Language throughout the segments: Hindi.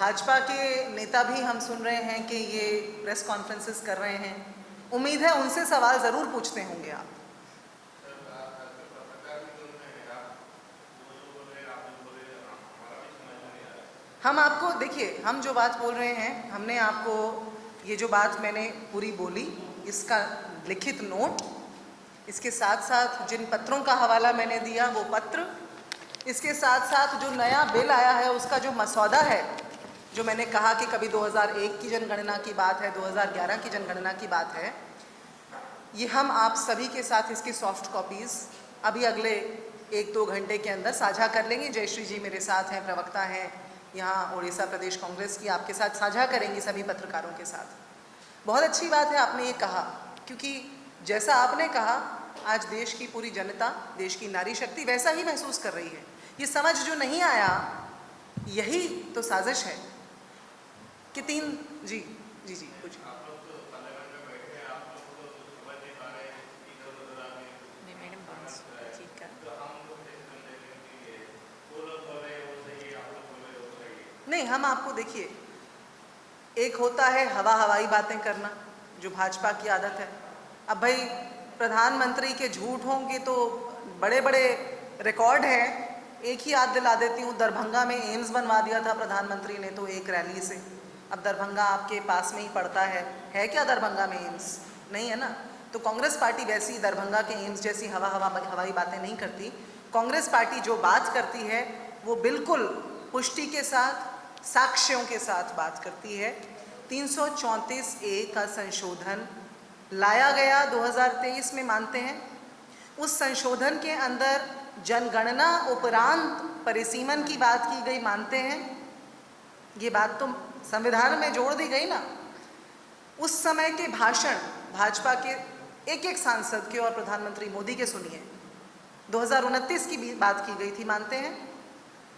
भाजपा के नेता भी हम सुन रहे हैं कि ये प्रेस कॉन्फ्रेंसेस कर रहे हैं। उम्मीद है उनसे सवाल ज़रूर पूछते होंगे आप। हम आपको देखिए, हम जो बात बोल रहे हैं, हमने आपको ये जो बात मैंने पूरी बोली, इसका लिखित नोट, इसके साथ साथ जिन पत्रों का हवाला मैंने दिया वो पत्र, इसके साथ साथ जो नया बिल आया है उसका जो मसौदा है, जो मैंने कहा कि कभी 2001 की जनगणना की बात है, 2011 की जनगणना की बात है, ये हम आप सभी के साथ इसकी सॉफ्ट कॉपीज़ अभी अगले 1-2 घंटे के अंदर साझा कर लेंगे। जयश्री जी मेरे साथ हैं, प्रवक्ता हैं यहाँ उड़ीसा प्रदेश कांग्रेस की, आपके साथ साझा करेंगी सभी पत्रकारों के साथ। बहुत अच्छी बात है आपने ये कहा, क्योंकि जैसा आपने कहा आज देश की पूरी जनता, देश की नारी शक्ति वैसा ही महसूस कर रही है। ये समझ जो नहीं आया, यही तो साजिश है कि जी जी जी कुछ नहीं, हम आपको देखिए, एक होता है हवाई बातें करना जो भाजपा की आदत है। अब भाई प्रधानमंत्री के झूठ होंगे तो बड़े बड़े रिकॉर्ड हैं। एक ही याद दिला देती हूँ, दरभंगा में एम्स बनवा दिया था प्रधानमंत्री ने तो एक रैली से। अब दरभंगा आपके पास में ही पड़ता है क्या दरभंगा में एम्स? नहीं है ना। तो कांग्रेस पार्टी वैसी दरभंगा के एम्स जैसी हवाई बातें नहीं करती। कांग्रेस पार्टी जो बात करती है वो बिल्कुल पुष्टि के साथ, साक्ष्यों के साथ बात करती है। 334A का संशोधन लाया गया 2023 में, मानते हैं। उस संशोधन के अंदर जनगणना उपरांत परिसीमन की बात की गई, मानते हैं। ये बात तो संविधान में जोड़ दी गई ना। उस समय के भाषण भाजपा के एक सांसद के और प्रधानमंत्री मोदी के सुनिए। 2029 की बात की गई थी, मानते हैं।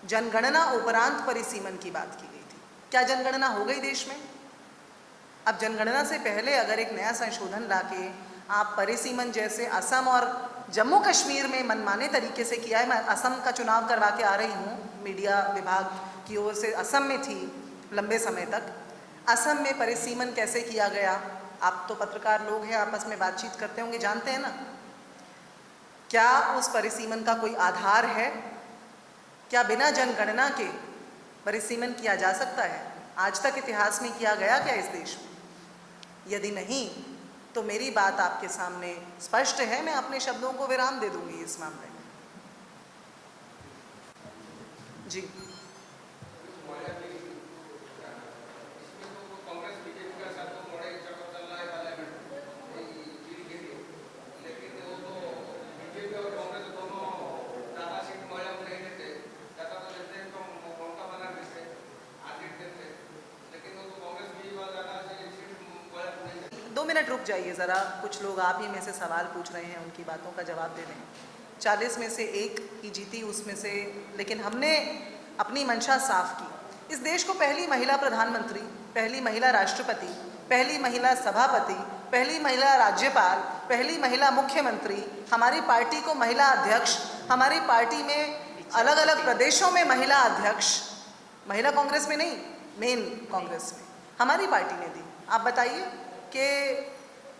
जनगणना उपरांत परिसीमन की बात की गई थी। क्या जनगणना हो गई देश में? अब जनगणना से पहले अगर एक नया संशोधन लाके आप परिसीमन जैसे असम और जम्मू कश्मीर में मनमाने तरीके से किया है। मैं असम का चुनाव करवा के आ रही हूँ, मीडिया विभाग की ओर से असम में थी लंबे समय तक। असम में परिसीमन कैसे किया गया, आप तो पत्रकार लोग हैं, आपस में बातचीत करते होंगे, जानते हैं ना। क्या उस परिसीमन का कोई आधार है? क्या बिना जनगणना के परिसीमन किया जा सकता है? आज तक इतिहास में किया गया क्या इस देश में? यदि नहीं तो मेरी बात आपके सामने स्पष्ट है, मैं अपने शब्दों को विराम दे दूंगी इस मामले में। जी मिनट रुक जाइए ज़रा, कुछ लोग आप ही में से सवाल पूछ रहे हैं, उनकी बातों का जवाब दे दें। 40 में से 1 ही जीती उसमें से, लेकिन हमने अपनी मंशा साफ की। इस देश को पहली महिला प्रधानमंत्री, पहली महिला राष्ट्रपति, पहली महिला सभापति, पहली महिला राज्यपाल, पहली महिला मुख्यमंत्री, हमारी पार्टी को महिला अध्यक्ष, हमारी पार्टी में अलग अलग प्रदेशों में महिला अध्यक्ष, महिला कांग्रेस में नहीं, मेन कांग्रेस में हमारी पार्टी ने दी। आप बताइए कि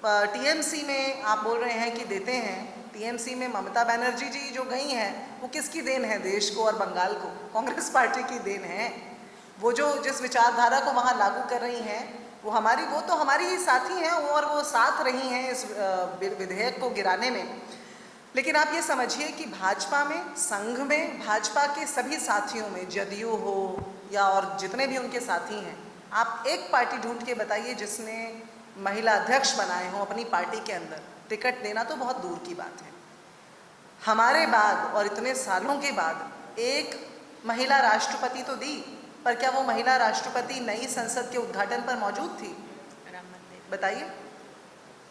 टीएमसी में आप बोल रहे हैं कि देते हैं, टीएमसी में ममता बनर्जी जी जो गई हैं वो किसकी देन है? देश को और बंगाल को कांग्रेस पार्टी की देन है। वो जो जिस विचारधारा को वहाँ लागू कर रही हैं वो तो हमारी ही साथी हैं और वो साथ रही हैं इस विधेयक को गिराने में। लेकिन आप ये समझिए कि भाजपा में, संघ में, भाजपा के सभी साथियों में, जदयू हो या और जितने भी उनके साथी हैं, आप एक पार्टी ढूंढ के बताइए जिसने महिला अध्यक्ष बनाए हों अपनी पार्टी के अंदर। टिकट देना तो बहुत दूर की बात है। हमारे बाद और इतने सालों के बाद एक महिला राष्ट्रपति तो दी, पर क्या वो महिला राष्ट्रपति नई संसद के उद्घाटन पर मौजूद थी? बताइए,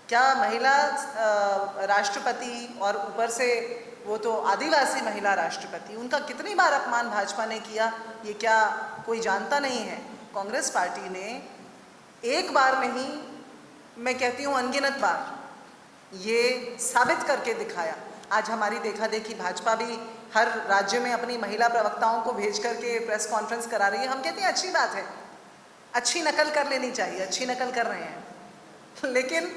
क्या महिला राष्ट्रपति और ऊपर से वो तो आदिवासी महिला राष्ट्रपति, उनका कितनी बार अपमान भाजपा ने किया, ये क्या कोई जानता नहीं है? कांग्रेस पार्टी ने एक बार नहीं, मैं कहती हूँ अनगिनत बार ये साबित करके दिखाया। आज हमारी देखा देखी भाजपा भी हर राज्य में अपनी महिला प्रवक्ताओं को भेज करके प्रेस कॉन्फ्रेंस करा रही है। हम कहते हैं अच्छी बात है, अच्छी नकल कर लेनी चाहिए, अच्छी नकल कर रहे हैं, लेकिन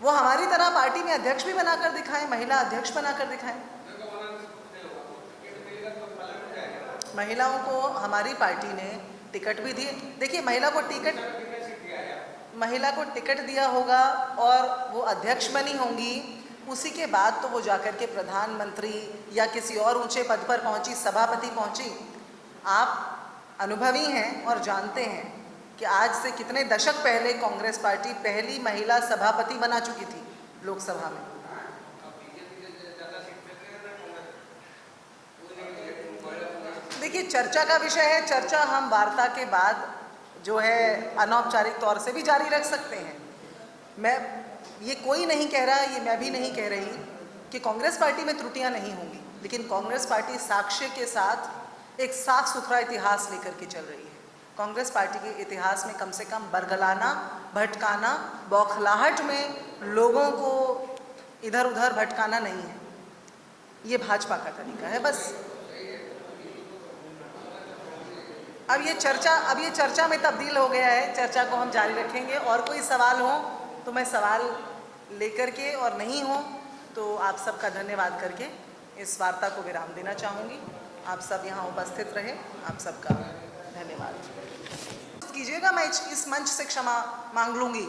वो हमारी तरह पार्टी में अध्यक्ष भी बनाकर दिखाएं, महिला अध्यक्ष बनाकर दिखाएं। महिलाओं को हमारी पार्टी ने टिकट भी दिए। देखिए, महिला को टिकट दिया होगा और वो अध्यक्ष बनी होंगी, उसी के बाद तो वो जाकर के प्रधानमंत्री या किसी और ऊंचे पद पर पहुंची, सभापति पहुंची। आप अनुभवी हैं और जानते हैं कि आज से कितने दशक पहले कांग्रेस पार्टी पहली महिला सभापति बना चुकी थी लोकसभा में। देखिए, चर्चा का विषय है, चर्चा हम वार्ता के बाद जो है अनौपचारिक तौर से भी जारी रख सकते हैं। ये कोई नहीं कह रहा, ये मैं भी नहीं कह रही कि कांग्रेस पार्टी में त्रुटियां नहीं होंगी, लेकिन कांग्रेस पार्टी साक्ष्य के साथ एक साफ सुथरा इतिहास लेकर के चल रही है। कांग्रेस पार्टी के इतिहास में कम से कम बरगलाना, भटकाना, बौखलाहट में लोगों को इधर उधर भटकाना नहीं है। ये भाजपा का तरीका है बस। अब ये चर्चा में तब्दील हो गया है, चर्चा को हम जारी रखेंगे। और कोई सवाल हो तो मैं सवाल लेकर के, और नहीं हो तो आप सबका धन्यवाद करके इस वार्ता को विराम देना चाहूँगी। आप सब यहाँ उपस्थित रहे, आप सबका धन्यवाद। कीजिएगा, मैं इस मंच से क्षमा मांग लूँगी,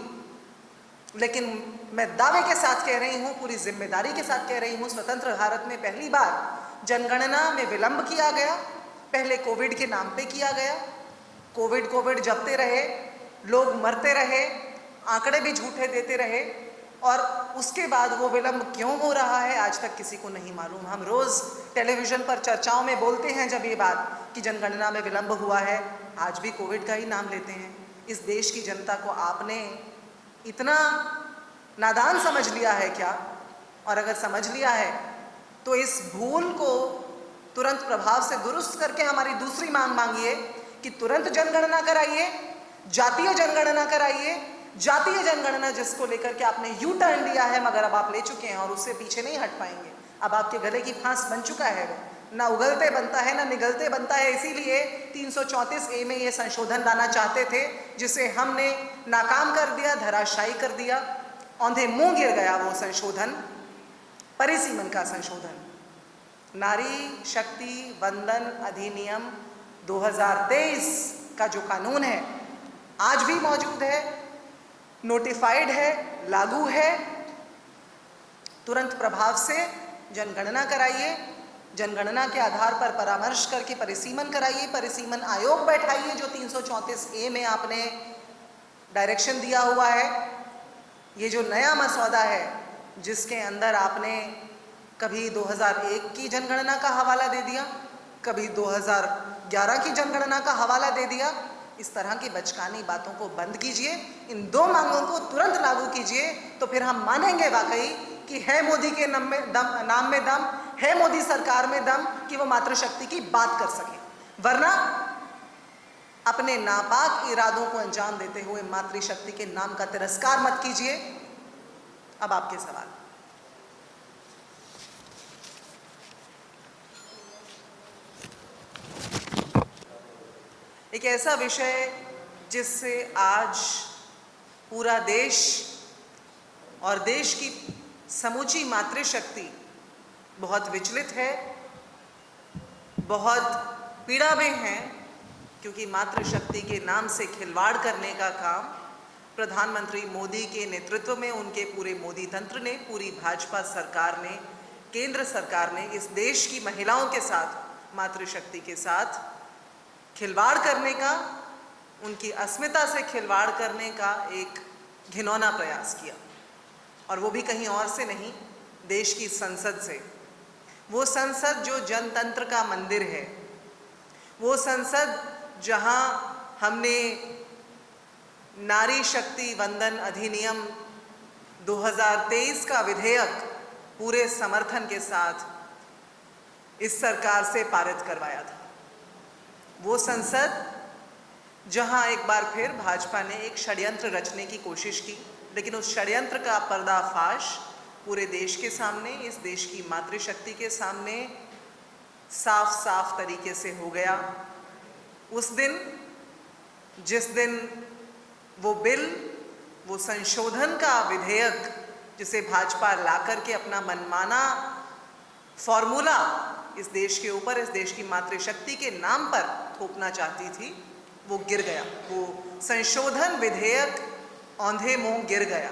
लेकिन मैं दावे के साथ कह रही हूँ, पूरी जिम्मेदारी के साथ कह रही हूँ, स्वतंत्र भारत में पहली बार जनगणना में विलंब किया गया। पहले कोविड के नाम पे किया गया, कोविड जपते रहे, लोग मरते रहे, आंकड़े भी झूठे देते रहे, और उसके बाद वो विलंब क्यों हो रहा है आज तक किसी को नहीं मालूम। हम रोज़ टेलीविज़न पर चर्चाओं में बोलते हैं जब ये बात कि जनगणना में विलंब हुआ है, आज भी कोविड का ही नाम लेते हैं। इस देश की जनता को आपने इतना नादान समझ लिया है क्या? और अगर समझ लिया है तो इस भूल को तुरंत प्रभाव से दुरुस्त करके हमारी दूसरी मांग मांगिए कि तुरंत जनगणना कराइए, जातीय जनगणना कराइए। जातीय जनगणना जिसको लेकर के आपने यू टर्न लिया है, मगर अब आप ले चुके हैं और उससे पीछे नहीं हट पाएंगे। अब आपके गले की फांस बन चुका है, ना उगलते बनता है ना निगलते बनता है। इसीलिए 334A में ये संशोधन लाना चाहते थे, जिसे हमने नाकाम कर दिया, धराशायी कर दिया, औंधे मुंह गिर गया वो संशोधन, परिसीमन का संशोधन। नारी शक्ति वंदन अधिनियम 2023 का जो कानून है आज भी मौजूद है, नोटिफाइड है, लागू है। तुरंत प्रभाव से जनगणना कराइए, जनगणना के आधार पर परामर्श करके परिसीमन कराइए, परिसीमन आयोग बैठाइए जो 334A में आपने डायरेक्शन दिया हुआ है। ये जो नया मसौदा है जिसके अंदर आपने कभी 2001 की जनगणना का हवाला दे दिया, कभी 2011 की जनगणना का हवाला दे दिया, इस तरह की बचकानी बातों को बंद कीजिए। इन दो मांगों को तुरंत लागू कीजिए, तो फिर हम मानेंगे वाकई कि है मोदी के नाम में दम, है मोदी सरकार में दम कि वो मातृशक्ति की बात कर सके। वरना अपने नापाक इरादों को अंजाम देते हुए मातृशक्ति के नाम का तिरस्कार मत कीजिए। अब आपके सवाल। एक ऐसा विषय जिससे आज पूरा देश और देश की समूची मातृशक्ति बहुत विचलित है, बहुत पीड़ा में है, क्योंकि मातृशक्ति के नाम से खिलवाड़ करने का काम प्रधानमंत्री मोदी के नेतृत्व में, उनके पूरे मोदी तंत्र ने, पूरी भाजपा सरकार ने, केंद्र सरकार ने इस देश की महिलाओं के साथ, मातृशक्ति के साथ खिलवाड़ करने का, उनकी अस्मिता से खिलवाड़ करने का एक घिनौना प्रयास किया। और वो भी कहीं और से नहीं, देश की संसद से। वो संसद जो जनतंत्र का मंदिर है, वो संसद जहां हमने नारी शक्ति वंदन अधिनियम 2023 का विधेयक पूरे समर्थन के साथ इस सरकार से पारित करवाया था। वो संसद जहां एक बार फिर भाजपा ने एक षड्यंत्र रचने की कोशिश की, लेकिन उस षड्यंत्र का पर्दाफाश पूरे देश के सामने, इस देश की मातृशक्ति के सामने साफ साफ तरीके से हो गया। उस दिन जिस दिन वो बिल, वो संशोधन का विधेयक जिसे भाजपा ला करके अपना मनमाना फॉर्मूला इस देश के ऊपर, इस देश की मातृशक्ति के नाम पर थोपना चाहती थी, वो गिर गया। वो संशोधन विधेयक औंधे मुंह गिर गया।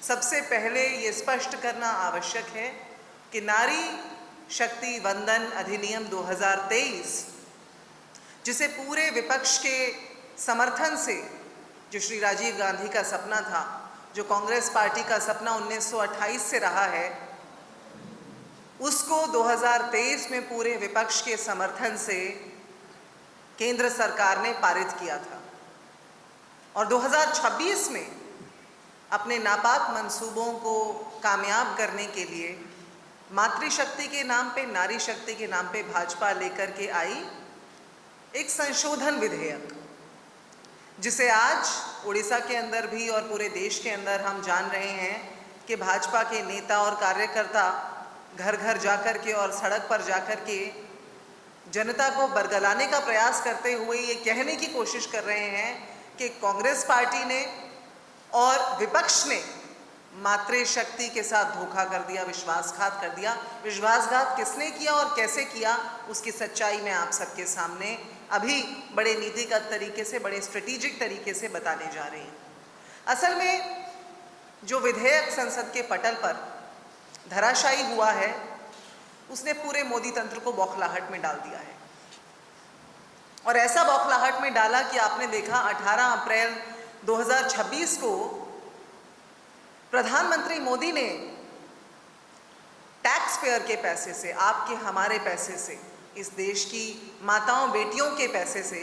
सबसे पहले ये स्पष्ट करना आवश्यक है कि नारी शक्ति वंदन अधिनियम 2023, जिसे पूरे विपक्ष के समर्थन से, जो श्री राजीव गांधी का सपना था, जो कांग्रेस पार्टी का सपना 1928 से रहा है, उसको 2023 में पूरे विपक्ष के समर्थन से केंद्र सरकार ने पारित किया था। और 2026 में अपने नापाक मंसूबों को कामयाब करने के लिए मातृशक्ति के नाम पे, नारी शक्ति के नाम पे भाजपा लेकर के आई एक संशोधन विधेयक, जिसे आज उड़ीसा के अंदर भी और पूरे देश के अंदर हम जान रहे हैं कि भाजपा के नेता और कार्यकर्ता घर घर जाकर के और सड़क पर जाकर के जनता को बरगलाने का प्रयास करते हुए ये कहने की कोशिश कर रहे हैं कि कांग्रेस पार्टी ने और विपक्ष ने मातृशक्ति के साथ धोखा कर दिया, विश्वासघात कर दिया। विश्वासघात किसने किया और कैसे किया, उसकी सच्चाई मैं आप सबके सामने अभी बड़े नीतिगत तरीके से, बड़े स्ट्रेटेजिक तरीके से बताने जा रही हैं। असल में जो विधेयक संसद के पटल पर धराशायी हुआ है, उसने पूरे मोदी तंत्र को बौखलाहट में डाल दिया है। और ऐसा बौखलाहट में डाला कि आपने देखा 18 अप्रैल 2026 को प्रधानमंत्री मोदी ने टैक्स पेयर के पैसे से, आपके हमारे पैसे से, इस देश की माताओं बेटियों के पैसे से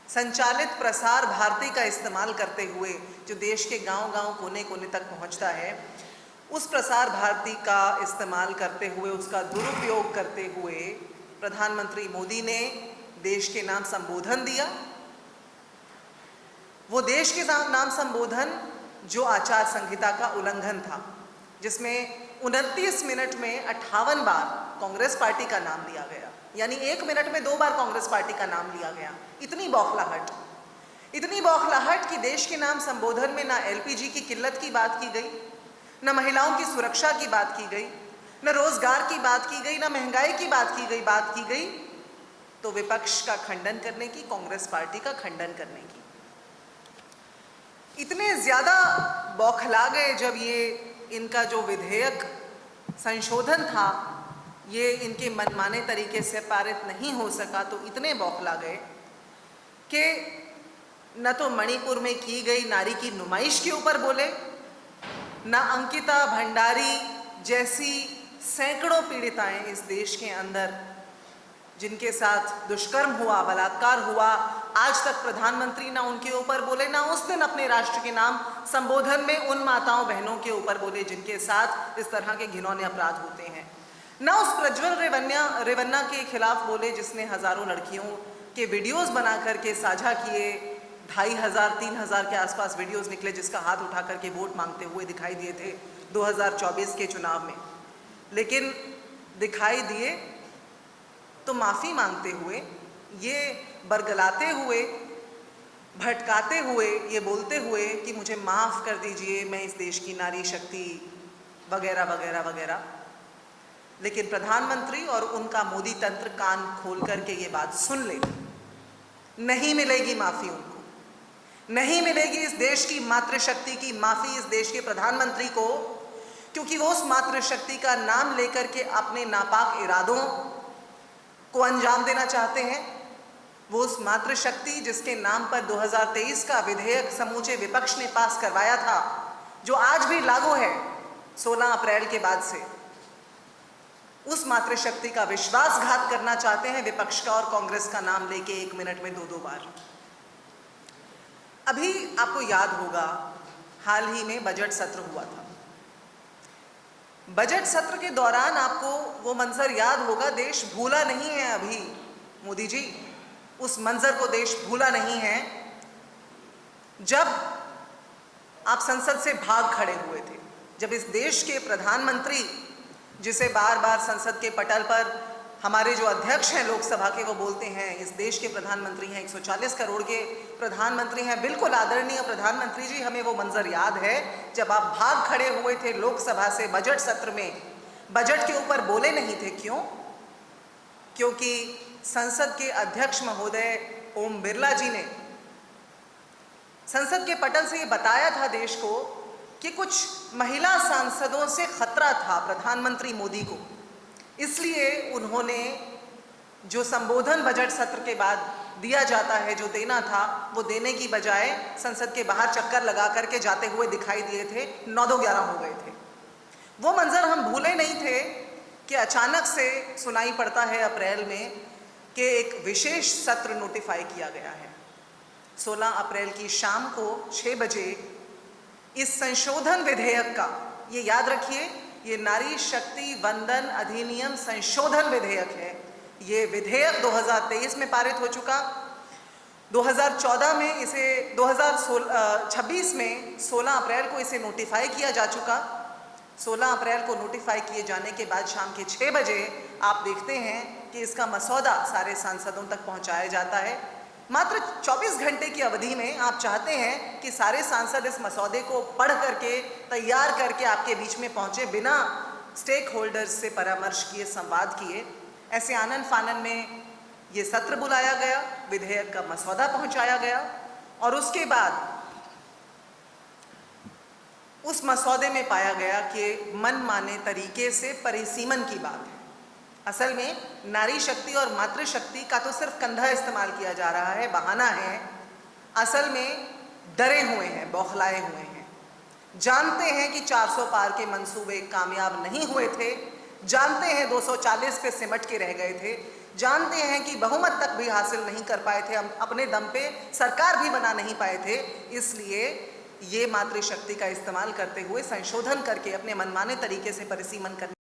संचालित प्रसार भारती का इस्तेमाल करते हुए, जो देश के गांव-गांव, कोने-कोने तक पहुंचता है, उस प्रसार भारती का इस्तेमाल करते हुए, उसका दुरुपयोग करते हुए प्रधानमंत्री मोदी ने देश के नाम संबोधन दिया। वो देश के नाम संबोधन जो आचार संहिता का उल्लंघन था, जिसमें 29 मिनट में 58 बार कांग्रेस पार्टी का नाम लिया गया, यानी 1 मिनट में 2 बार कांग्रेस पार्टी का नाम लिया गया। इतनी बौखलाहट कि देश के नाम संबोधन में ना एलपीजी की किल्लत की बात की गई, न महिलाओं की सुरक्षा की बात की गई, न रोजगार की बात की गई, न महंगाई की बात की गई तो विपक्ष का खंडन करने की, कांग्रेस पार्टी का खंडन करने की। इतने ज्यादा बौखला गए जब ये इनका जो विधेयक संशोधन था, ये इनके मनमाने तरीके से पारित नहीं हो सका, तो इतने बौखला गए कि न तो मणिपुर में की गई नारी की नुमाइश के ऊपर बोले, ना अंकिता भंडारी जैसी सैकड़ों पीड़िताएं इस देश के अंदर, जिनके साथ दुष्कर्म हुआ, बलात्कार हुआ, आज तक प्रधानमंत्री ना उनके ऊपर बोले, ना उस दिन अपने राष्ट्र के नाम संबोधन में उन माताओं बहनों के ऊपर बोले जिनके साथ इस तरह के घिनौने अपराध होते हैं, ना उस प्रज्वल रेवन्ना के खिलाफ बोले जिसने हजारों लड़कियों के वीडियोस बना करके साझा किए। 2500-3000 के आसपास वीडियोस निकले जिसका हाथ उठा करके वोट मांगते हुए दिखाई दिए थे 2024 के चुनाव में। लेकिन दिखाई दिए तो माफ़ी मांगते हुए, ये बरगलाते हुए, भटकाते हुए, ये बोलते हुए कि मुझे माफ़ कर दीजिए, मैं इस देश की नारी शक्ति वगैरह वगैरह वगैरह। लेकिन प्रधानमंत्री और उनका मोदी तंत्र कान खोल करके ये बात सुन ले, नहीं मिलेगी माफ़ी उनको, नहीं मिलेगी इस देश की मातृशक्ति की माफ़ी इस देश के प्रधानमंत्री को, क्योंकि वो उस मातृशक्ति का नाम लेकर के अपने नापाक इरादों को अंजाम देना चाहते हैं। वो उस मातृशक्ति जिसके नाम पर 2023 का विधेयक समूचे विपक्ष ने पास करवाया था, जो आज भी लागू है 16 अप्रैल के बाद से, उस मातृशक्ति का विश्वासघात करना चाहते हैं विपक्ष का और कांग्रेस का नाम लेके 1 मिनट में 2-2 बार। अभी आपको याद होगा, हाल ही में बजट सत्र हुआ था। बजट सत्र के दौरान आपको वो मंजर याद होगा, देश भूला नहीं है अभी, मोदी जी, उस मंजर को देश भूला नहीं है जब आप संसद से भाग खड़े हुए थे, जब इस देश के प्रधानमंत्री, जिसे बार बार संसद के पटल पर हमारे जो अध्यक्ष हैं लोकसभा के, वो बोलते हैं इस देश के प्रधानमंत्री हैं, 140 करोड़ के प्रधानमंत्री हैं। बिल्कुल आदरणीय प्रधानमंत्री जी, हमें वो मंजर याद है जब आप भाग खड़े हुए थे लोकसभा से बजट सत्र में, बजट के ऊपर बोले नहीं थे। क्यों? क्योंकि संसद के अध्यक्ष महोदय ओम बिरला जी ने संसद के पटल से ये बताया था देश को कि कुछ महिला सांसदों से खतरा था प्रधानमंत्री मोदी को। इसलिए उन्होंने जो संबोधन बजट सत्र के बाद दिया जाता है, जो देना था, वो देने की बजाय संसद के बाहर चक्कर लगा करके जाते हुए दिखाई दिए थे। 9-11 हो गए थे। वो मंजर हम भूले नहीं थे कि अचानक से सुनाई पड़ता है अप्रैल में कि एक विशेष सत्र नोटिफाई किया गया है। 16 अप्रैल की शाम को 6 बजे इस संशोधन विधेयक का, ये याद रखिए, ये नारी शक्ति वंदन अधिनियम संशोधन विधेयक है। ये विधेयक 2023 में पारित हो चुका, 2014 में इसे 2026 में 16 अप्रैल को इसे नोटिफाई किया जा चुका। 16 अप्रैल को नोटिफाई किए जाने के बाद शाम के 6 बजे आप देखते हैं कि इसका मसौदा सारे सांसदों तक पहुंचाया जाता है। मात्र 24 घंटे की अवधि में आप चाहते हैं कि सारे सांसद इस मसौदे को पढ़ करके, तैयार करके आपके बीच में पहुंचे, बिना स्टेक होल्डर्स से परामर्श किए, संवाद किए। ऐसे आनन फानन में ये सत्र बुलाया गया, विधेयक का मसौदा पहुंचाया गया और उसके बाद उस मसौदे में पाया गया कि मनमाने तरीके से परिसीमन की बात है। असल में नारी शक्ति और मातृशक्ति का तो सिर्फ कंधा इस्तेमाल किया जा रहा है, बहाना है। असल में डरे हुए हैं, बौखलाए हुए हैं। जानते हैं कि 400 पार के मंसूबे कामयाब नहीं हुए थे, जानते हैं 240 पे सिमट के रह गए थे, जानते हैं कि बहुमत तक भी हासिल नहीं कर पाए थे, हम अपने दम पे सरकार भी बना नहीं पाए थे। इसलिए ये मातृशक्ति का इस्तेमाल करते हुए संशोधन करके अपने मनमाने तरीके से परिसीमन करने